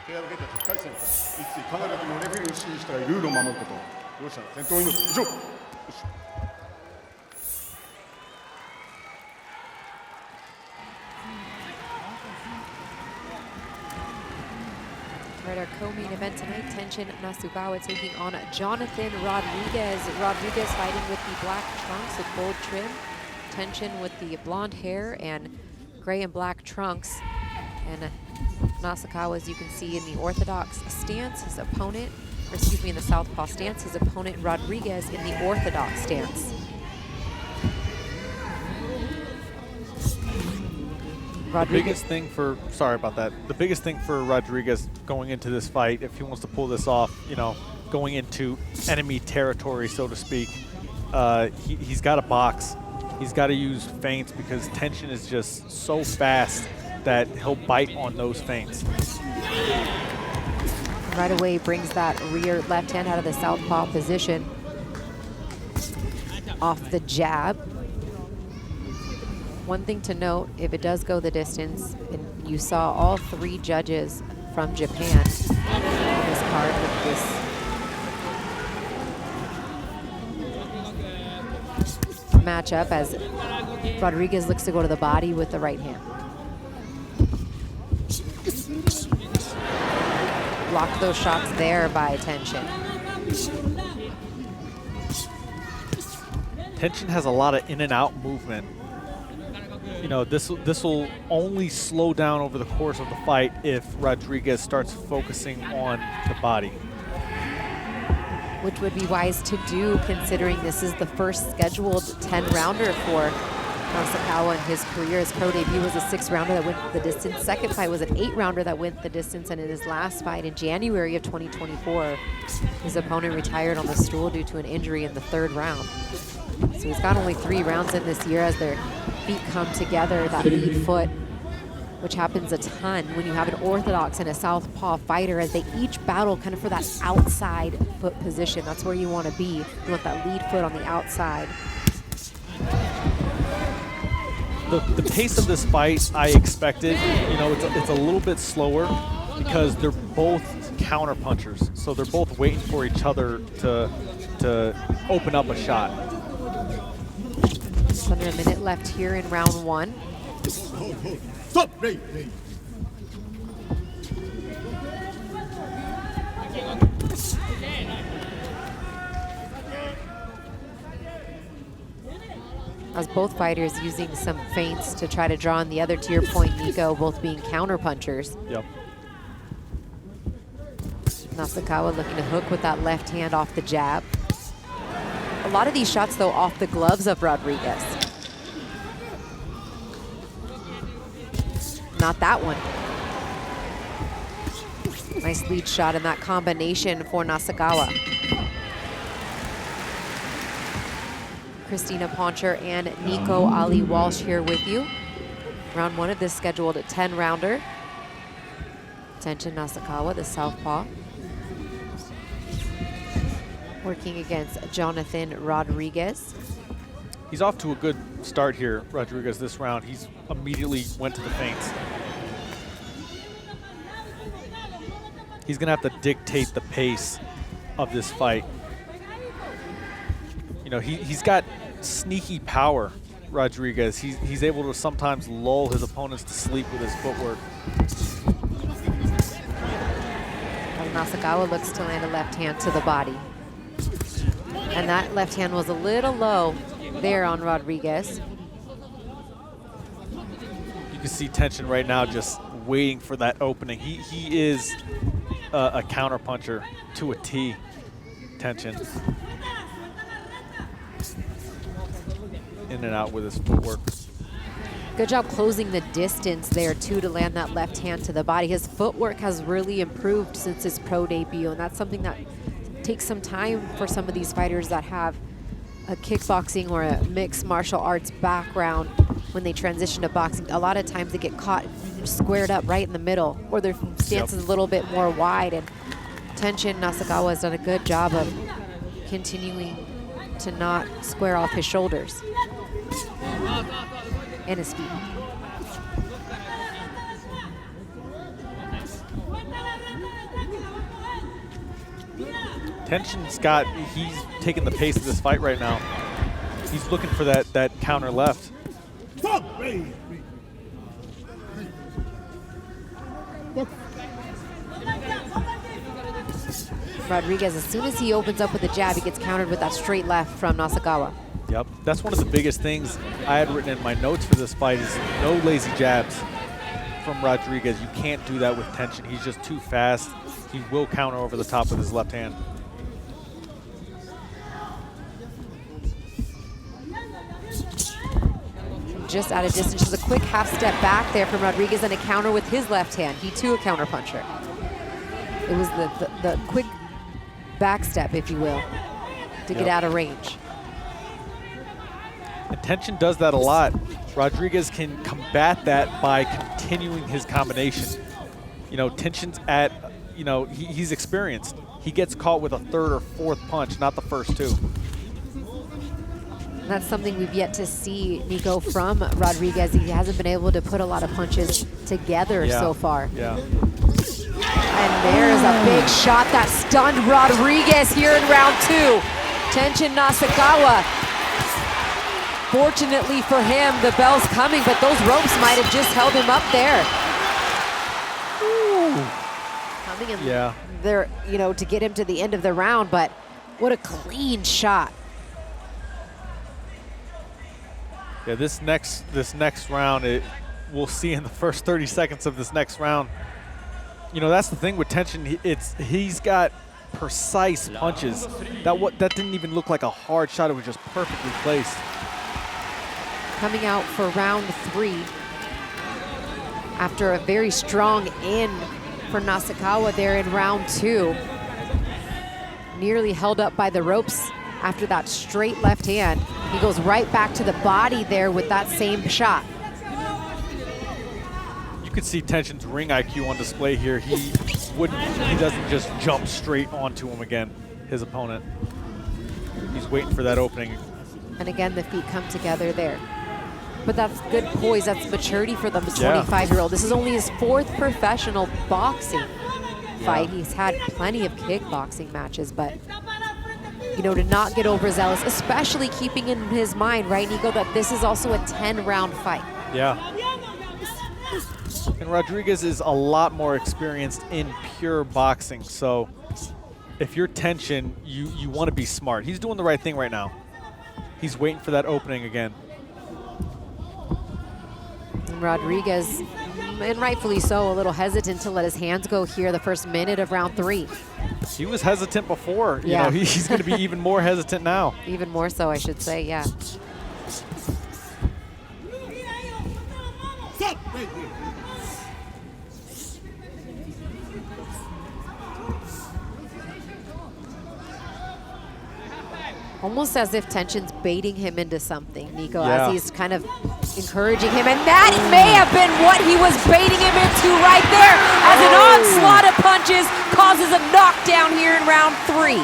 手を受けた1回戦から一井かなりのレフェリーを指示したりルールを守ること。両者戦闘員の以上。All right, our co-main event tonight, Tenshin Nasukawa taking on Jonathan Rodriguez. Rodriguez fighting with the black trunks with gold trim. Tenshin with the blonde hair and gray and black trunks. And Nasukawa, as you can see, in the orthodox stance, his opponent, or excuse me, in the southpaw stance, his opponent Rodriguez in the orthodox stance. The biggest thing for, sorry about that, the biggest thing for Rodriguez going into this fight, if he wants to pull this off, you know, going into enemy territory, so to speak, he's got to box. He's got to use feints because Tenshin is just so fast that he'll bite on those feints. Right away brings that rear left hand out of the southpaw position. Off the jab. One thing to note, if it does go the distance, and you saw all three judges from Japan on this card with this matchup, as Rodriguez looks to go to the body with the right hand. Blocked those shots there by Tenshin. Tenshin has a lot of in and out movement. You know, this will only slow down over the course of the fight if Rodriguez starts focusing on the body. Which would be wise to do, considering this is the first scheduled 10-rounder for Nasukawa in his career. His pro debut was a 6-rounder that went the distance. Second fight was an 8-rounder that went the distance. And in his last fight in January of 2024, his opponent retired on the stool due to an injury in the 3rd round. So he's got only 3 rounds in this year as their feet come together, that lead foot, which happens a ton when you have an orthodox and a southpaw fighter, as they each battle kind of for that outside foot position. That's where you want to be. You want that lead foot on the outside. The pace of this fight, I expected, you know, it's a little bit slower because they're both counter punchers. So they're both waiting for each other to open up a shot. Just under a minute left here in round 1. Stop! As both fighters using some feints to try to draw on the other, to your point, Nico, both being counter punchers. Yep. Nasukawa looking to hook with that left hand off the jab. A lot of these shots, though, off the gloves of Rodriguez. Not that one. Nice lead shot in that combination for Nasukawa. Christina Poncher and Nico Ali Walsh here with you. Round 1 of this scheduled 10-rounder. Tenshin Nasukawa, the southpaw, working against Jonathan Rodriguez. He's off to a good start here, Rodriguez, this round. He's immediately went to the feints. He's gonna have to dictate the pace of this fight. You know, he's got sneaky power, Rodriguez. He's able to sometimes lull his opponents to sleep with his footwork. Well, Nasukawa looks to land a left hand to the body. And that left hand was a little low there on Rodriguez. You can see Tenshin right now just waiting for that opening. He is a counter puncher to a T, Tenshin. In and out with his footwork. Good job closing the distance there, too, to land that left hand to the body. His footwork has really improved since his pro debut, and that's something that takes some time for some of these fighters that have a kickboxing or a mixed martial arts background when they transition to boxing. A lot of times they get caught squared up right in the middle, or their stance is a little bit more wide, and Tenshin Nasukawa has done a good job of continuing to not square off his shoulders and his feet. he's taking the pace of this fight right now. He's looking for that counter left. Rodriguez, as soon as he opens up with a jab, he gets countered with that straight left from Nasukawa. Yep, that's one of the biggest things I had written in my notes for this fight is no lazy jabs from Rodriguez. You can't do that with Tenshin. He's just too fast. He will counter over the top with his left hand. Just out of distance, just a quick half step back there from Rodriguez and a counter with his left hand. He too a counter puncher. It was the quick back step, if you will, to get out of range. And Tenshin does that a lot. Rodriguez can combat that by continuing his combination. You know, Tenshin's at, you know, he's experienced. He gets caught with a third or fourth punch, not the first two. And that's something we've yet to see, Nico, from Rodriguez. He hasn't been able to put a lot of punches together so far. Yeah. And there's a big shot that stunned Rodriguez here in round 2. Tenshin Nasukawa. Fortunately for him, the bell's coming, but those ropes might have just held him up there. Ooh. Coming in there, you know, to get him to the end of the round, but what a clean shot. Yeah, this next round, we'll see in the first 30 seconds of this next round. You know, that's the thing with Tenshin. He's got precise punches. That didn't even look like a hard shot. It was just perfectly placed. Coming out for round 3 after a very strong in for Nasukawa there in round 2. Nearly held up by the ropes after that straight left hand. He goes right back to the body there with that same shot. You can see Tenshin's ring IQ on display here. He doesn't just jump straight onto him again, his opponent. He's waiting for that opening. And again, the feet come together there. But that's good poise, that's maturity for the 25-year-old. This is only his 4th professional boxing fight. He's had plenty of kickboxing matches, but you know, to not get overzealous, especially keeping in his mind, right, Nico, that this is also a 10-round fight. Yeah. And Rodriguez is a lot more experienced in pure boxing, so if you're Tenshin, you want to be smart. He's doing the right thing right now. He's waiting for that opening again. And Rodriguez, and rightfully so, a little hesitant to let his hands go here the first minute of round 3. He was hesitant before. You know, he's going to be even more hesitant now. Even more so, I should say, yeah. Almost as if Tenshin's baiting him into something, Nico, as he's kind of encouraging him. And that may have been what he was baiting him into right there, as an onslaught of punches causes a knockdown here in round 3.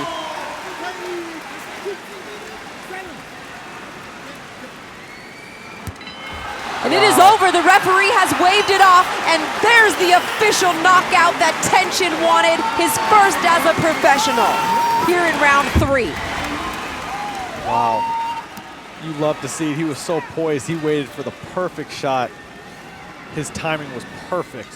And it is over. The referee has waved it off, and there's the official knockout that Tenshin wanted, his first as a professional here in round 3. Wow. You love to see it. He was so poised. He waited for the perfect shot. His timing was perfect.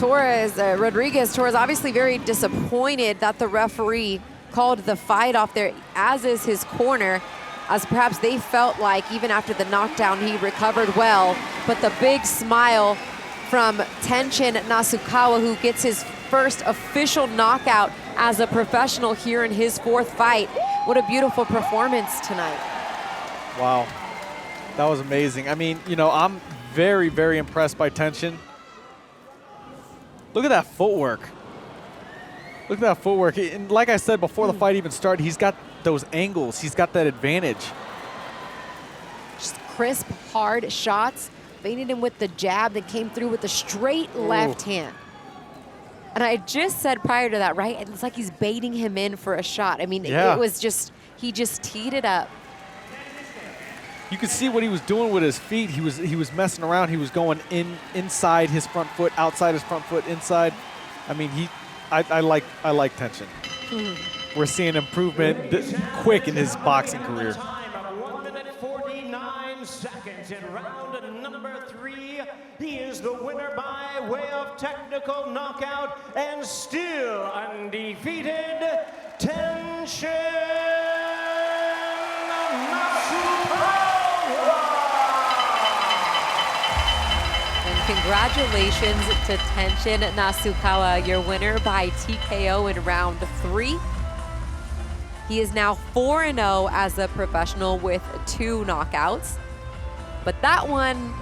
Rodriguez obviously very disappointed that the referee called the fight off there, as is his corner, as perhaps they felt like even after the knockdown he recovered well. But the big smile from Tenshin Nasukawa, who gets his first official knockout as a professional here in his 4th fight. What a beautiful performance tonight. Wow, that was amazing. I mean, you know, I'm very, very impressed by Tenshin. Look at that footwork. Look at that footwork. And like I said before the fight even started, he's got those angles. He's got that advantage. Just crisp, hard shots. Baited him with the jab that came through with the straight left hand. And I just said prior to that, right? It's like he's baiting him in for a shot. I mean, it was just, he just teed it up. You could see what he was doing with his feet. He was messing around. He was going inside his front foot, outside his front foot, inside. I mean, I like Tenshin. We're seeing improvement quick in his boxing career. Time of 1 minute 49 seconds in round number 3. He is the winner by way of technical knockout and still undefeated, Tenshin Nasukawa. And congratulations to Tenshin Nasukawa, your winner by TKO in round 3. He is now 4-0 as a professional with 2 knockouts. But that one